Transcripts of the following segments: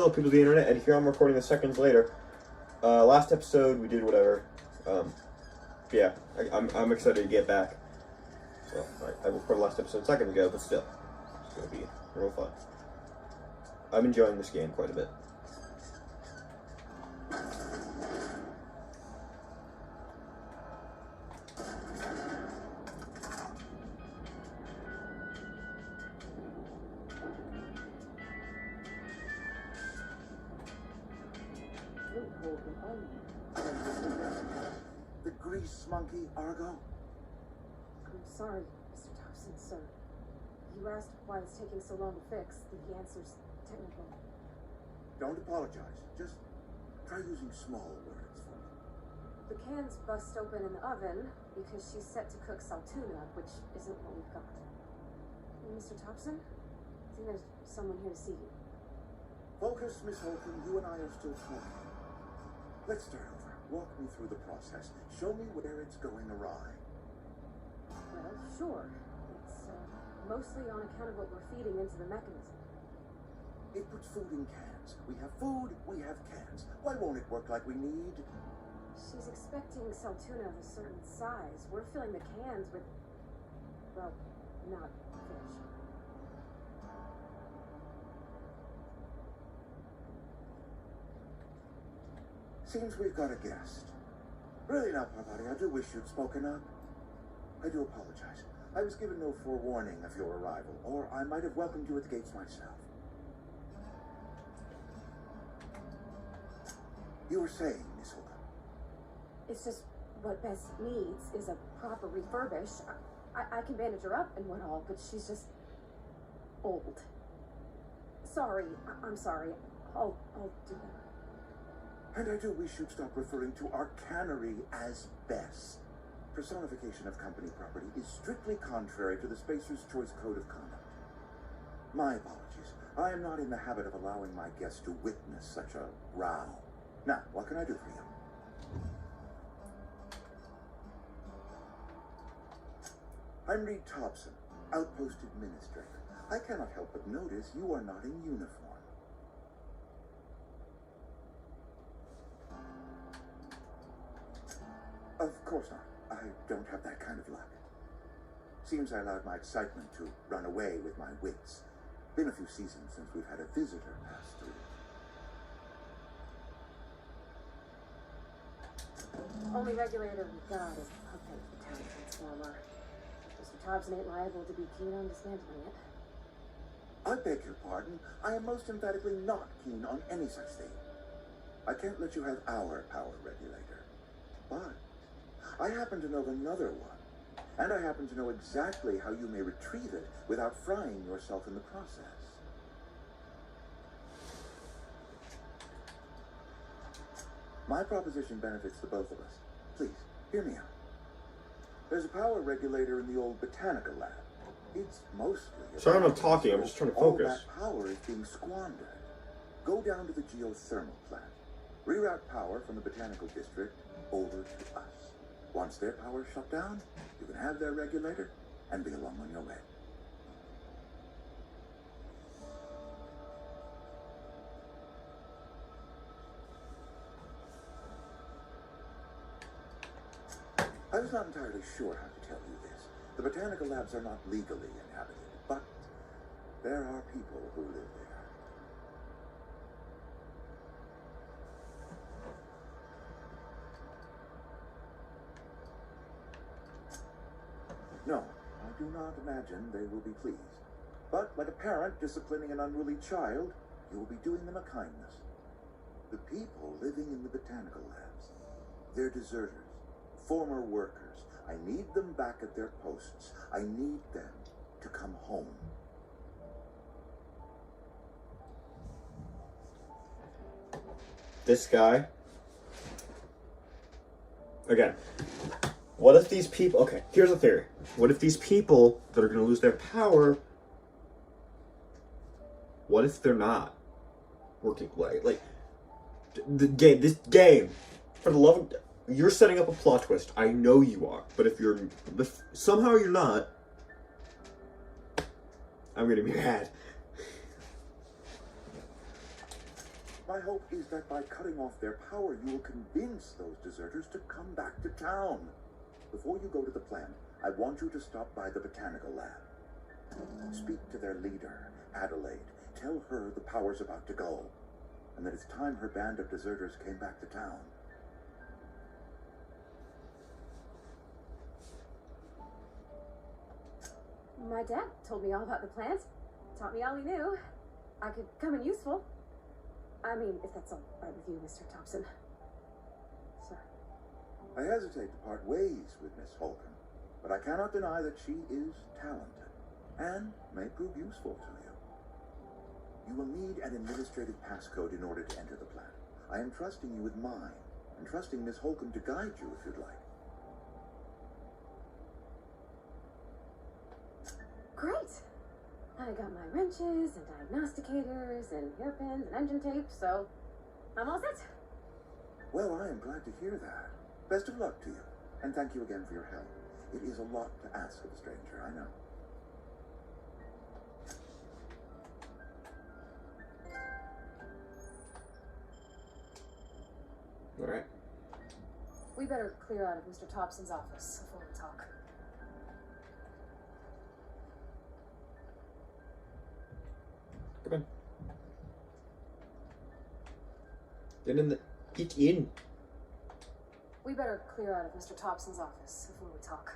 Hello, people of the internet, and here I'm recording this seconds later. Last episode, we did whatever. Yeah, I'm excited to get back. So, I recorded last episode seconds ago, but still, it's going to be real fun. I'm enjoying this game quite a bit. The grease monkey, Argo? I'm sorry, Mr. Thompson, sir. You asked why it's taking so long to fix. The answer's technical. Don't apologize. Just try using small words for me. The can's bust open in the oven because she's set to cook saltuna, which isn't what we've got. Mr. Thompson? I think there's someone here to see you. Focus, Miss Holcomb. You and I are still talking. Let's start over. Walk me through the process. Show me where it's going awry. Well, sure. It's mostly on account of what we're feeding into the mechanism. It puts food in cans. We have food, we have cans. Why won't it work like we need? She's expecting saltuna of a certain size. We're filling the cans with, well, not fish. Seems we've got a guest. Really now, Parvati, I do wish you'd spoken up. I do apologize. I was given no forewarning of your arrival, or I might have welcomed you at the gates myself. You were saying, Miss Holcomb. It's just what Bess needs is a proper refurbish. I can bandage her up and what all, but she's just old. Sorry, I'm sorry. I'll do that. And I do wish you'd stop referring to our cannery as Bess. Personification of company property is strictly contrary to the Spacer's Choice Code of Conduct. My apologies. I am not in the habit of allowing my guests to witness such a row. Now, what can I do for you? I'm Reed Thompson, Outpost Administrator. I cannot help but notice you are not in uniform. Of course not. I don't have that kind of luck. Seems I allowed my excitement to run away with my wits. Been a few seasons since we've had a visitor pass through. Only regulator we've got is the puppet town transformer. Mr. Thompson ain't liable to be keen on dismantling it. I beg your pardon. I am most emphatically not keen on any such thing. I can't let you have our power regulator. But I happen to know of another one, and I happen to know exactly how you may retrieve it without frying yourself in the process. My proposition benefits the both of us. Please, hear me out. There's a power regulator in the old botanical lab. It's mostly... Sorry I'm not talking, I'm just trying to focus. All that power is being squandered. Go down to the geothermal plant. Reroute power from the botanical district over to us. Once their power is shut down, you can have their regulator and be along on your way. I was not entirely sure how to tell you this. The botanical labs are not legally inhabited, but there are people who live there. No, I do not imagine they will be pleased. But like a parent disciplining an unruly child, you will be doing them a kindness. The people living in the botanical labs, they're deserters, former workers. I need them back at their posts. I need them to come home. This guy. Again. What if these people... Okay, here's a theory. What if these people that are going to lose their power... What if they're not working? Like the game... This game, for the love of... You're setting up a plot twist. I know you are. But if you're... If somehow you're not... I'm going to be mad. My hope is that by cutting off their power, you will convince those deserters to come back to town. Before you go to the plant, I want you to stop by the botanical lab. Speak to their leader, Adelaide. Tell her the power's about to go, and that it's time her band of deserters came back to town. My dad told me all about the plant. Taught me all he knew. I could come in useful. I mean, if that's all right with you, Mr. Thompson. Sir. I hesitate to part ways with Miss Holcomb, but I cannot deny that she is talented and may prove useful to you. You will need an administrative passcode in order to enter the plant. I am trusting you with mine, and trusting Miss Holcomb to guide you if you'd like. Great! I got my wrenches and diagnosticators and hairpins and engine tape, so I'm all set. Well, I am glad to hear that. Best of luck to you, and thank you again for your help. It is a lot to ask of a stranger, I know. All right. We better clear out of Mr. Thompson's office before we talk. Come on. Get in the... Get in. We better clear out of Mr. Thompson's office before we talk.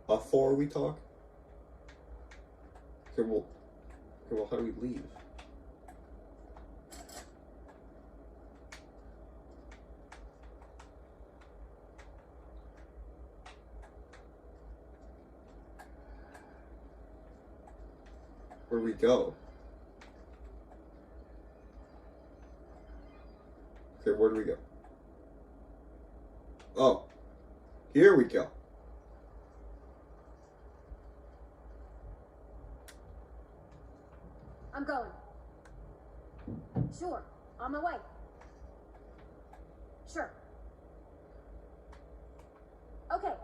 Before we talk? Okay, well, how do we leave? Where do we go? Okay, where do we go? Oh, here we go. I'm going. Sure, on my way. Sure. Okay.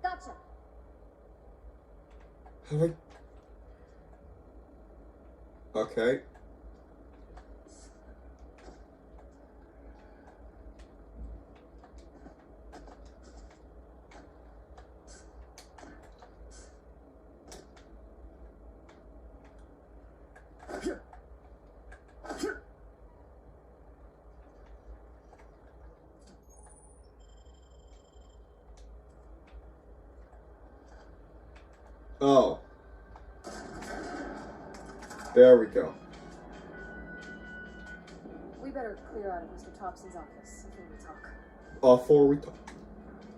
Gotcha. How do I... Okay. Oh. There we go. We better clear out of Mr. Thompson's office before we talk. Before we talk.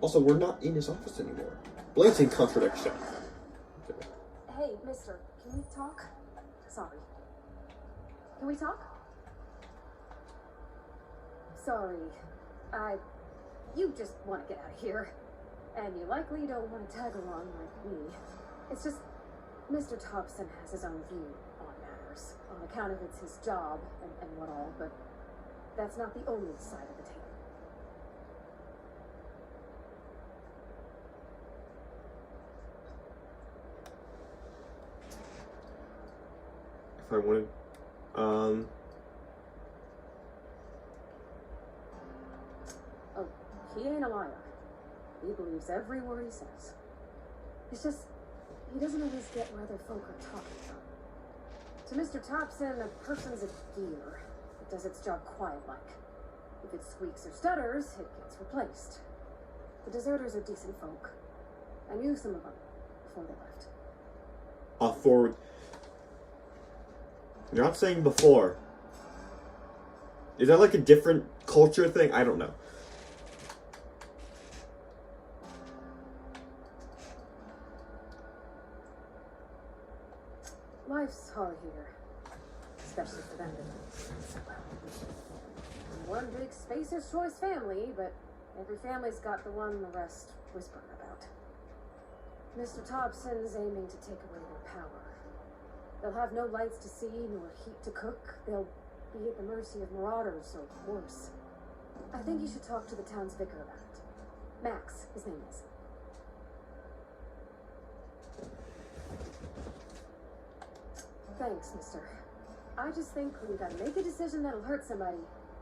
Also, we're not in his office anymore. Blazing contradiction. Okay. Hey, mister, can we talk? Sorry. Can we talk? Sorry. You just want to get out of here. And you likely don't want to tag along like me. It's just, Mr. Thompson has his own view on matters, on account of it's his job and what all, but that's not the only side of the table. If I wanted, Oh, he ain't a liar. He believes every word he says. It's just, he doesn't always get where other folk are talking from. To Mr. Thompson, a person's a gear. It does its job quiet-like. If it squeaks or stutters, it gets replaced. The deserters are decent folk. I knew some of them before they left. forward. You're not saying before. Is that like a different culture thing? I don't know. Life's hard here, especially for them. One big Spacer's Choice family, but every family's got the one the rest whisper about. Mr. Thompson's aiming to take away their power. They'll have no lights to see, nor heat to cook. They'll be at the mercy of marauders, or worse. I think you should talk to the town's vicar about it. Max, his name is. Thanks, mister. I just think when you gotta make a decision that'll hurt somebody,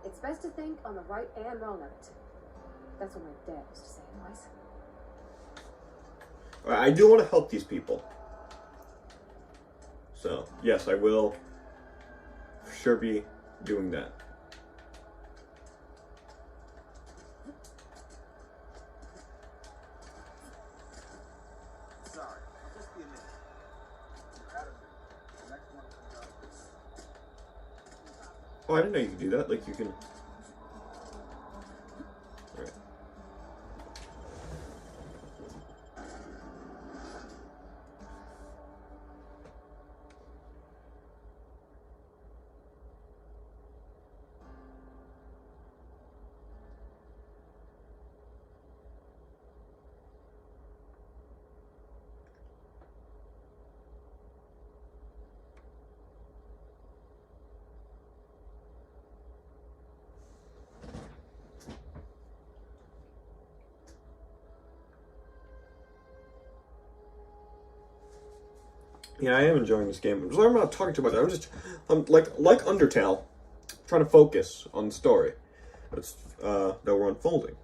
it's best to think on the right and wrong of it. That's what my dad used to say, anyways. I do want to help these people. So, yes, I will for sure be doing that. Sorry, I'll just be a minute. You're out of it. The next one comes out. Oh, I didn't know you could do that. Like, you can... Alright. Yeah, I am enjoying this game. I'm not talking too much. I'm like Undertale, trying to focus on the story that's that we're unfolding.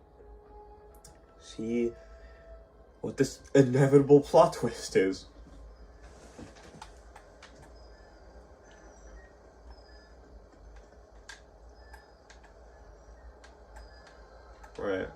See what this inevitable plot twist is. Right.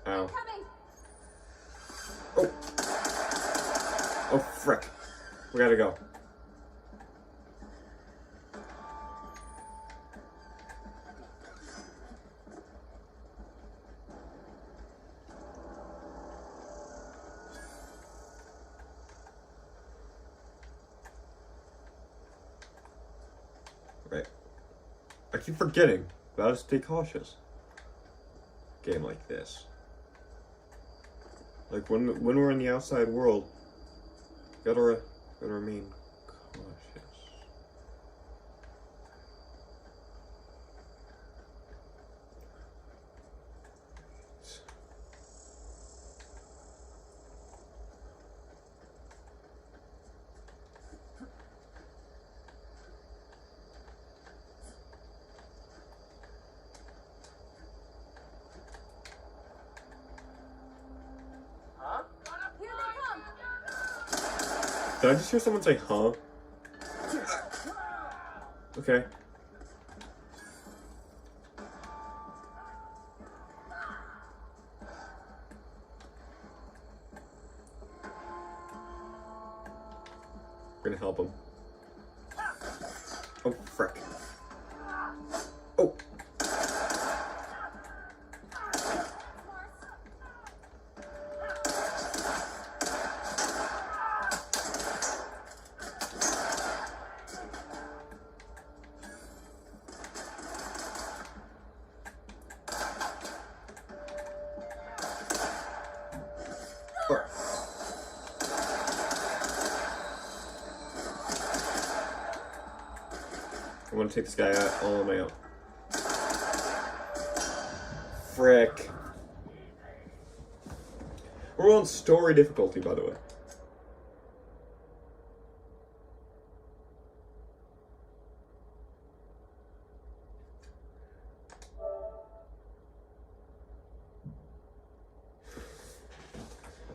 Ow. Coming! Oh. Oh, frick. We gotta go. Right. I keep forgetting. Gotta stay cautious. Game like this. Like when we're in the outside world, gotta remain cautious. Here they come! Did I just hear someone say, huh? Okay. We're gonna help him. Oh, frick. Oh. I want to take this guy out all on my own. Frick. We're on story difficulty, by the way.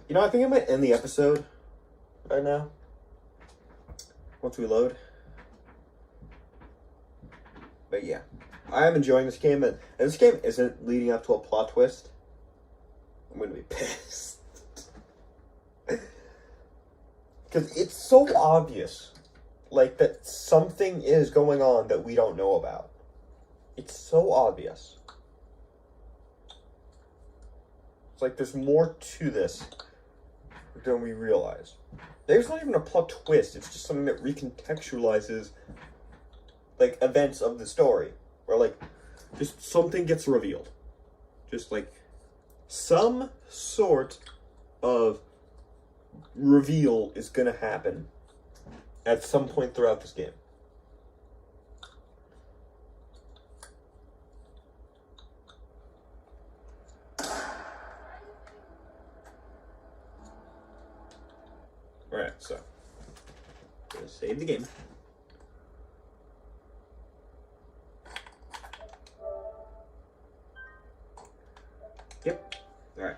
You know, I think I might end the episode right now. Once we load. But yeah, I am enjoying this game, and if this game isn't leading up to a plot twist, I'm gonna be pissed. Because it's so obvious, like, that something is going on that we don't know about. It's so obvious. It's like there's more to this than we realize. There's not even a plot twist, it's just something that recontextualizes like events of the story, where like just something gets revealed, just like some sort of reveal is gonna happen at some point throughout this game. Alright, so gonna save the game. Yep. Alright.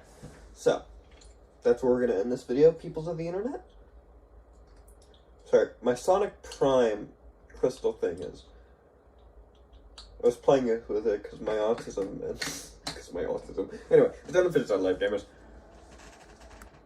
So, that's where we're going to end this video, peoples of the internet. Sorry, my Sonic Prime crystal thing is... I was playing with it because my autism, and... because of my autism. Anyway, I don't know if it's on live gamers.